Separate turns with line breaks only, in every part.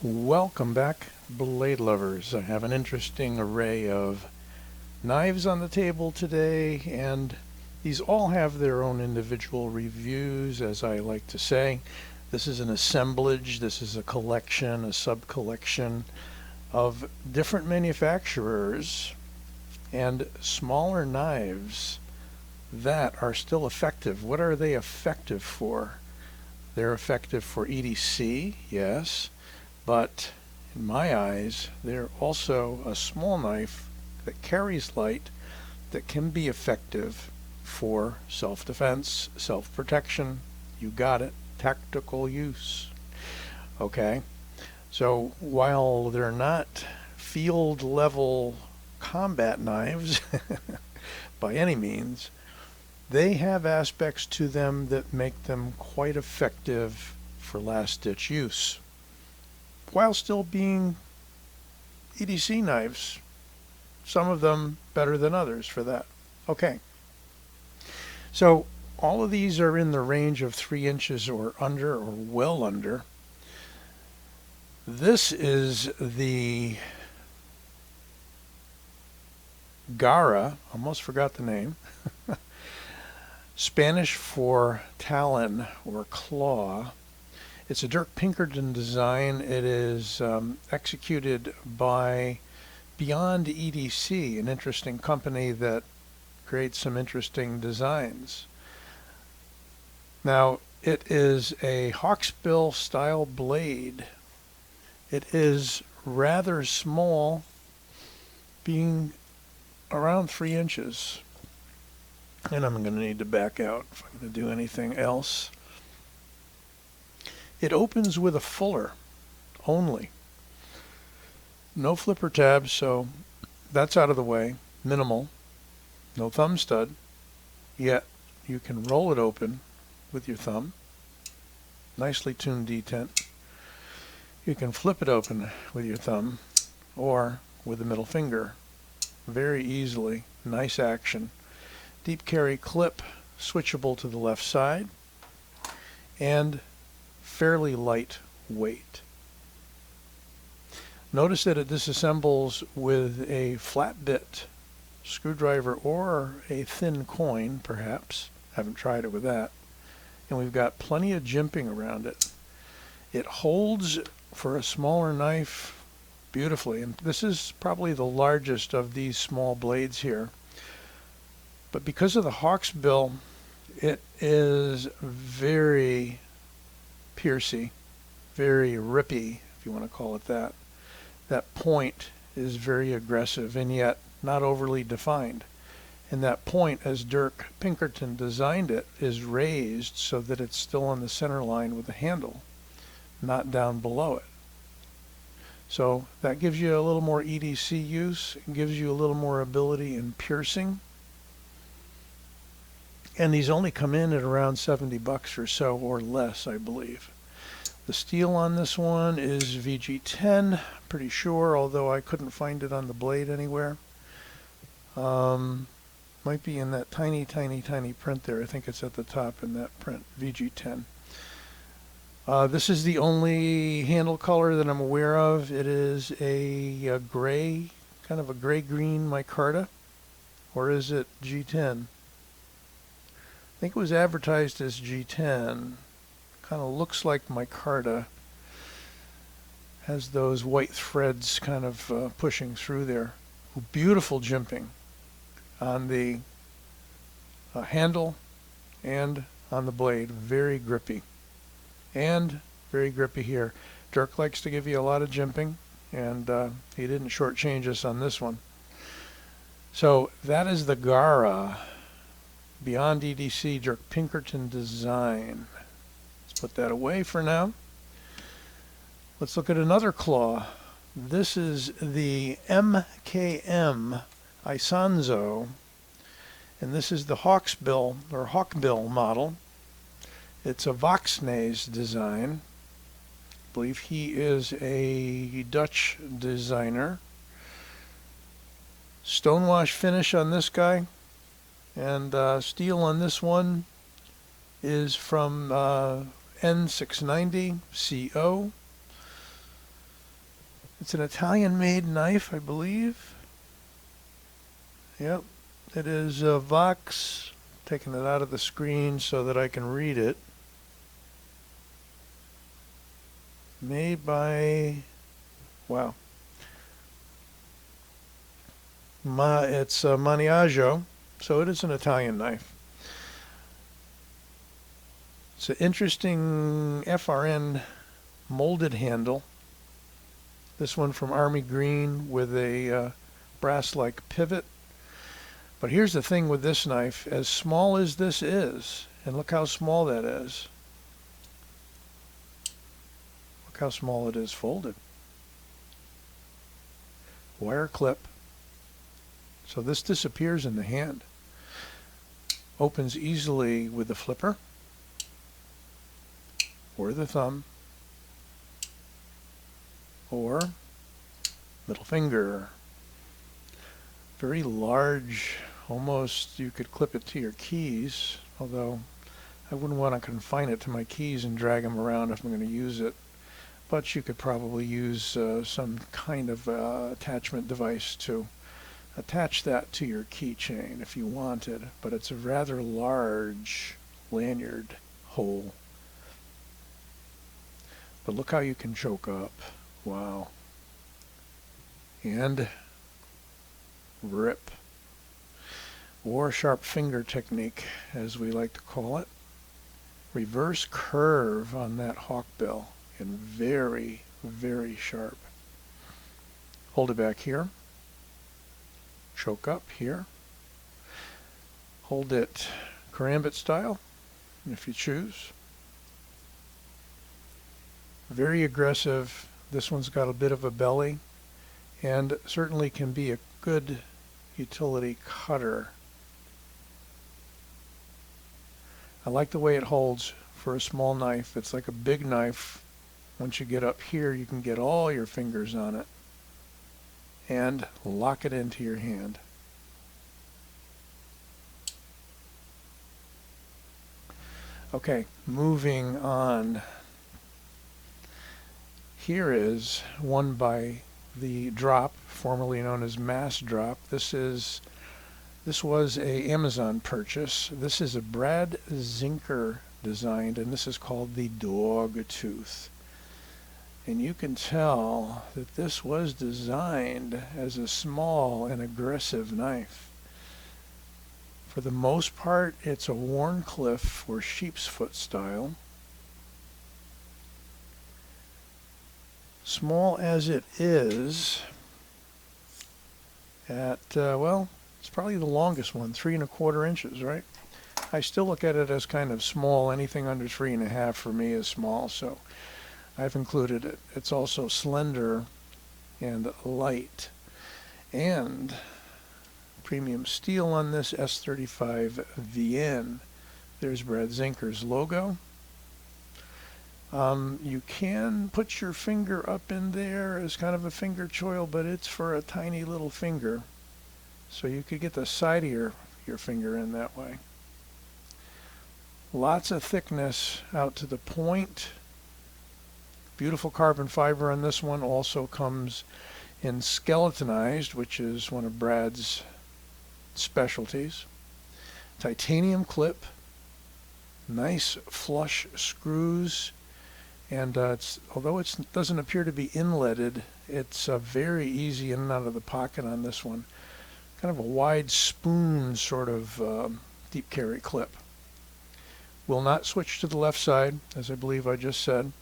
Welcome back, blade lovers. I have an interesting array of knives on the table today, and these all have their own individual reviews, as I like to say. This is an assemblage, this is a collection, a sub-collection of different manufacturers and smaller knives that are still effective. What are they effective for? They're effective for EDC, yes. But in my eyes, they're also a small knife that carries light that can be effective for self-defense, self-protection. You got it, tactical use. Okay, so while they're not field level combat knives by any means, they have aspects to them that make them quite effective for last-ditch use, while still being EDC knives. Some of them better than others for that. Okay. So all of these are in the range of 3 inches or under, or well under. This is the Gara, almost forgot the name, Spanish for talon or claw. It's a Dirk Pinkerton design. It is executed by Beyond EDC, an interesting company that creates some interesting designs. Now, it is a hawksbill style blade. It is rather small, being around 3 inches. And I'm going to need to back out if I'm going to do anything else. It opens with a fuller only. No flipper tabs, so that's out of the way. Minimal. No thumb stud. Yet you can roll it open with your thumb. Nicely tuned detent. You can flip it open with your thumb or with the middle finger. Very easily. Nice action. Deep carry clip, switchable to the left side, and fairly light weight. Notice that it disassembles with a flat bit screwdriver or a thin coin, perhaps. Haven't tried it with that. And we've got plenty of jimping around it. It holds, for a smaller knife, beautifully. And this is probably the largest of these small blades here. But because of the hawksbill, it is very piercy, very rippy, if you want to call it that. That point is very aggressive and yet not overly defined. And that point, as Dirk Pinkerton designed it, is raised so that it's still on the center line with the handle, not down below it. So that gives you a little more EDC use, it gives you a little more ability in piercing. And these only come in at around $70 or so, or less, I believe. The steel on this one is VG10, pretty sure, although I couldn't find it on the blade anywhere. Might be in that tiny print there. I think it's at the top in that print, VG10. This is the only handle color that I'm aware of. It is a gray, kind of a gray-green micarta, or is it G10? I think it was advertised as G10. Kind of looks like micarta. Has those white threads kind of pushing through there. Beautiful jimping on the handle and on the blade. Very grippy. And very grippy here. Dirk likes to give you a lot of jimping, and he didn't shortchange us on this one. So that is the Gara Beyond EDC Dirk Pinkerton design. Let's put that away for now. Let's look at another claw. This is the MKM Isanzo, and this is the hawksbill or hawkbill model. It's a Voxnaes design. I believe he is a Dutch designer. Stonewash finish on this guy. And steel on this one is from N690 CO. It's an Italian-made knife, I believe. Yep, it is Vox. Taking it out of the screen so that I can read it. Made by, wow. It's Maniago, so it is an Italian knife. It's an interesting FRN molded handle. This one from Army Green with a brass-like pivot. But here's the thing with this knife, as small as this is, and look how small that is. Look how small it is folded. Wire clip. So this disappears in the hand. Opens easily with the flipper or the thumb or middle finger. Very large, almost you could clip it to your keys, although I wouldn't want to confine it to my keys and drag them around if I'm going to use it. But you could probably use some kind of attachment device to attach that to your keychain if you wanted, but it's a rather large lanyard hole. But look how you can choke up. Wow. And rip. Or sharp finger technique, as we like to call it. Reverse curve on that hawkbill, and very, very sharp. Hold it back here. Choke up here. Hold it karambit style, if you choose. Very aggressive. This one's got a bit of a belly, and certainly can be a good utility cutter. I like the way it holds for a small knife. It's like a big knife. Once you get up here, you can get all your fingers on it and lock it into your hand. Okay, moving on. Here is one by the Drop, formerly known as Mass Drop. This was a Amazon purchase. This is a Brad Zinker designed, and this is called the Dog Tooth. And you can tell that this was designed as a small and aggressive knife. For the most part, it's a Wharncliffe or sheep's foot style. Small as it is, at, well, it's probably the longest one, 3¼ inches, right? I still look at it as kind of small. Anything under 3½ for me is small, so I've included it. It's also slender and light. And premium steel on this S35 VN. There's Brad Zinker's logo. You can put your finger up in there as kind of a finger choil, but it's for a tiny little finger. So you could get the side of your finger in that way. Lots of thickness out to the point. Beautiful carbon fiber on this one. Also comes in skeletonized, which is one of Brad's specialties. Titanium clip. Nice flush screws. And although it doesn't appear to be inletted, it's very easy in and out of the pocket on this one. Kind of a wide spoon sort of deep carry clip. Will not switch to the left side, as I believe I just said.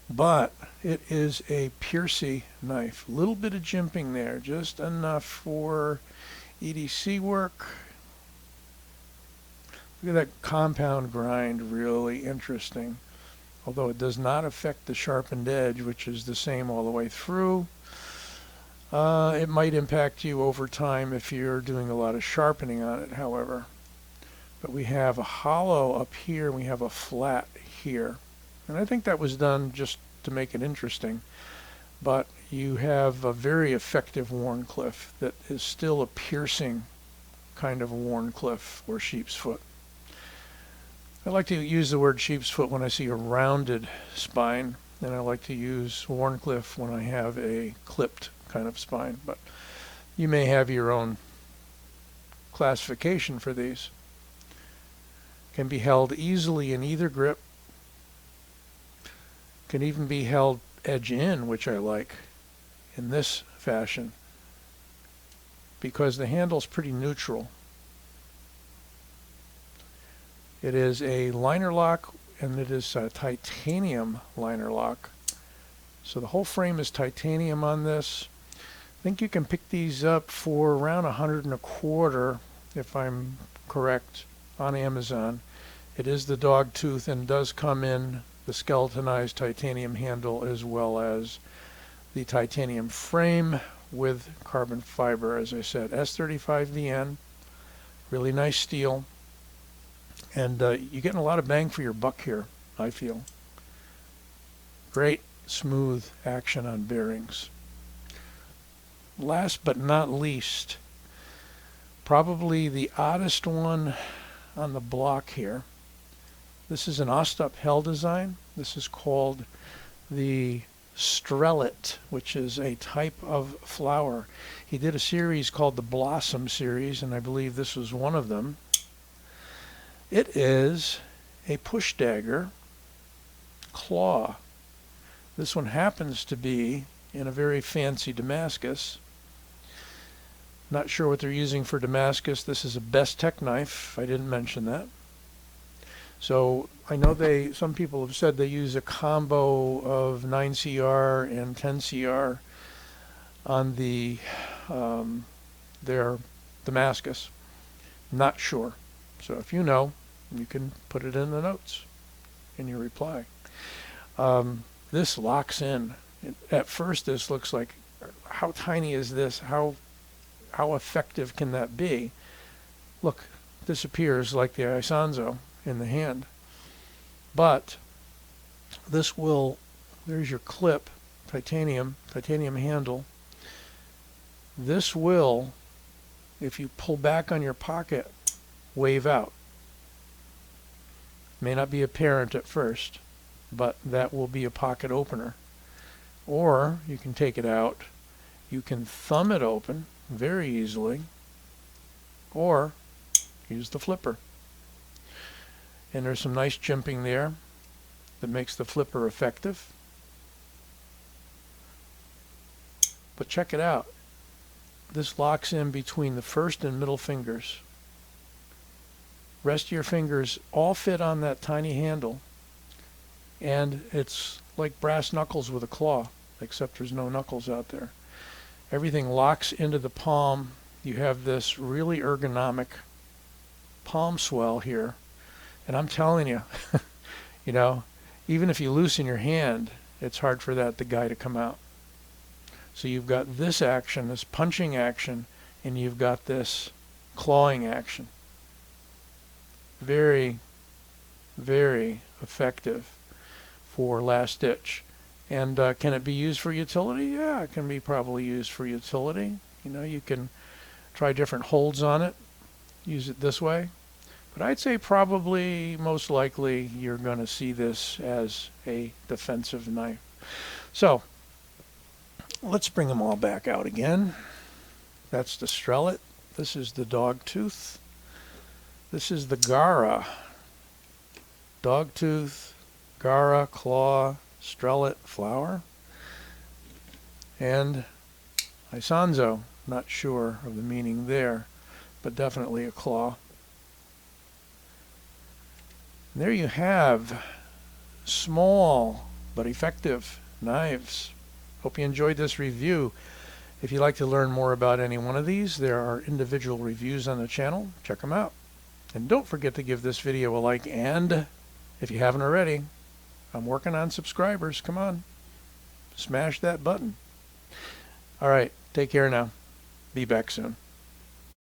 But it is a Piercy knife. A little bit of jimping there, just enough for EDC work. Look at that compound grind, really interesting. Although it does not affect the sharpened edge, which is the same all the way through. It might impact you over time if you're doing a lot of sharpening on it, however. But we have a hollow up here, and we have a flat here. And I think that was done just to make it interesting. But you have a very effective Wharncliffe that is still a piercing kind of a Wharncliffe or sheep's foot. I like to use the word sheep's foot when I see a rounded spine. and I like to use Wharncliffe when I have a clipped kind of spine, but you may have your own classification for these. Can be held easily in either grip. Can even be held edge in, which I like, in this fashion, because the handle's pretty neutral. It is a liner lock, and it is a titanium liner lock. So the whole frame is titanium on this. I think you can pick these up for around $125, if I'm correct, on Amazon. It is the dog tooth and does come in the skeletonized titanium handle as well as the titanium frame with carbon fiber, as I said. S35VN, really nice steel. And you're getting a lot of bang for your buck here, I feel. Great smooth action on bearings. Last but not least, probably the oddest one on the block here. This is an Ostap design. This is called the Strellet, which is a type of flower. He did a series called the Blossom series, and I believe this was one of them. It is a push dagger claw. This one happens to be in a very fancy Damascus. Not sure what they're using for Damascus. This is a Best Tech knife. I didn't mention that. So I know some people have said they use a combo of 9CR and 10CR on their Damascus. Not sure. So if you know, you can put it in the notes in your reply. This locks in. At first this looks like, how tiny is this? How effective can that be? Look, disappears like the Isanzo in the hand. But this will, there's your clip, titanium handle. This will, if you pull back on your pocket, wave out. May not be apparent at first, but that will be a pocket opener. Or you can take it out, you can thumb it open very easily, or use the flipper. And there's some nice jimping there that makes the flipper effective. But check it out. This locks in between the first and middle fingers. Rest of your fingers all fit on that tiny handle, and it's like brass knuckles with a claw, except there's no knuckles out there. Everything locks into the palm. You have this really ergonomic palm swell here, and I'm telling you, you know, even if you loosen your hand, it's hard for the guy to come out. So you've got this action, this punching action, and you've got this clawing action. Very, very effective for last ditch. And can it be used for utility? Yeah, it can be probably used for utility. You know, you can try different holds on it, use it this way. But I'd say probably most likely you're going to see this as a defensive knife. So let's bring them all back out again. That's the Strellet. This is the dog tooth. This is the Gara. Dog tooth, Gara, claw, Strellet, flower. And Isanzo, not sure of the meaning there, but definitely a claw. And there you have small but effective knives. Hope you enjoyed this review. If you'd like to learn more about any one of these, there are individual reviews on the channel. Check them out. And don't forget to give this video a like, and if you haven't already, I'm working on subscribers. Come on, smash that button. All right, take care now. Be back soon.